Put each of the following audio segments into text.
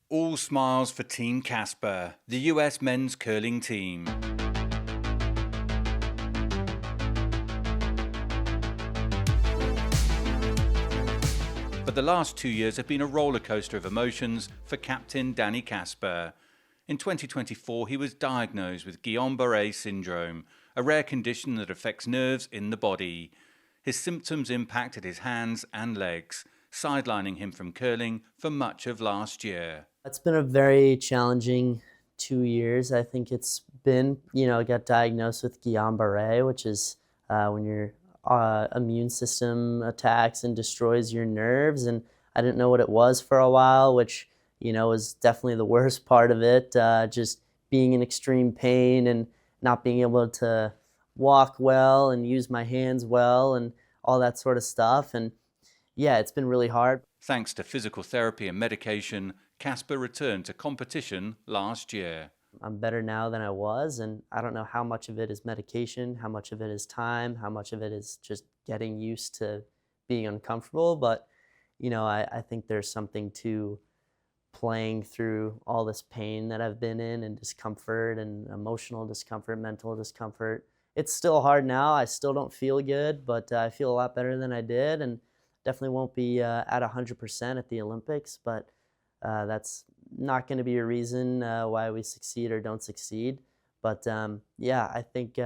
All smiles for Team Casper, the US men's curling team. But the last 2 years have been a roller coaster of emotions for captain Danny Casper. In 2024, he was diagnosed with Guillain-Barré syndrome, a rare condition that affects nerves in the body. His symptoms impacted his hands and legs, sidelining him from curling for much of last year. It's been a very challenging 2 years. I think it's been, I got diagnosed with Guillain-Barré, which is when your immune system attacks and destroys your nerves. And I didn't know what it was for a while, which, was definitely the worst part of it. Just being in extreme pain and not being able to walk well and use my hands well and all that sort of stuff. And yeah, it's been really hard. Thanks to physical therapy and medication, Casper returned to competition last year. I'm better now than I was, and I don't know how much of it is medication, how much of it is time, how much of it is just getting used to being uncomfortable. But, I think there's something to playing through all this pain that I've been in and discomfort and emotional discomfort, mental discomfort. It's still hard now. I still don't feel good, but I feel a lot better than I did, and definitely won't be at 100% at the Olympics, but that's not going to be a reason why we succeed or don't succeed. But yeah, I think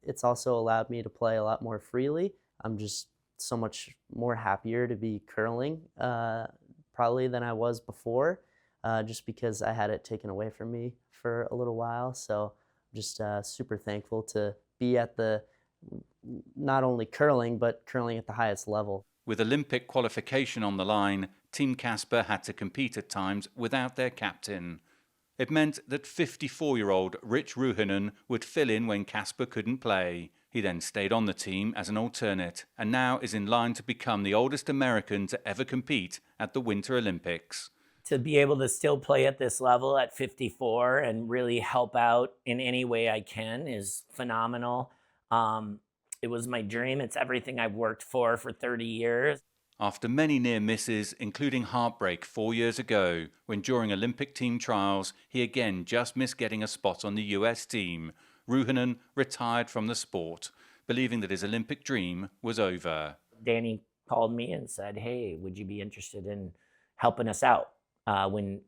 it's also allowed me to play a lot more freely. I'm just so much more happier to be curling probably than I was before, just because I had it taken away from me for a little while. So I'm just super thankful to be at the not only curling, but curling at the highest level. With Olympic qualification on the line, Team Casper had to compete at times without their captain. It meant that 54-year-old Rich Ruohonen would fill in when Casper couldn't play. He then stayed on the team as an alternate and now is in line to become the oldest American to ever compete at the Winter Olympics. To be able to still play at this level at 54 and really help out in any way I can is phenomenal. It was my dream. It's everything I've worked for 30 years. After many near misses, including heartbreak 4 years ago, when during Olympic team trials he again just missed getting a spot on the US team, Ruohonen retired from the sport, believing that his Olympic dream was over. Danny called me and said, "Hey, would you be interested in helping us out when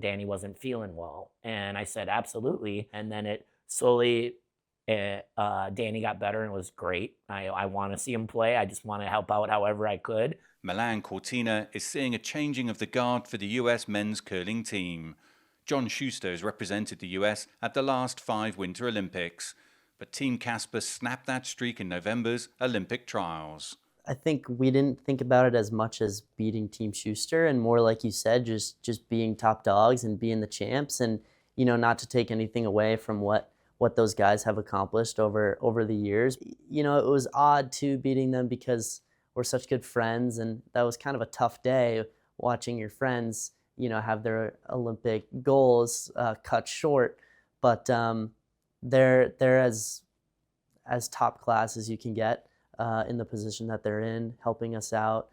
Danny wasn't feeling well?" And I said, "Absolutely." And then it slowly Danny got better and was great. I want to see him play. I just want to help out however I could. Milano Cortina is seeing a changing of the guard for the US men's curling team. John Schuster has represented the US at the last 5 Winter Olympics, but Team Casper snapped that streak in November's Olympic trials. I think we didn't think about it as much as beating Team Schuster, and more like you said, just being top dogs and being the champs, and not to take anything away from what those guys have accomplished over the years. It was odd too beating them because we're such good friends, and that was kind of a tough day watching your friends, have their Olympic goals cut short. But they're as top class as you can get in the position that they're in, helping us out.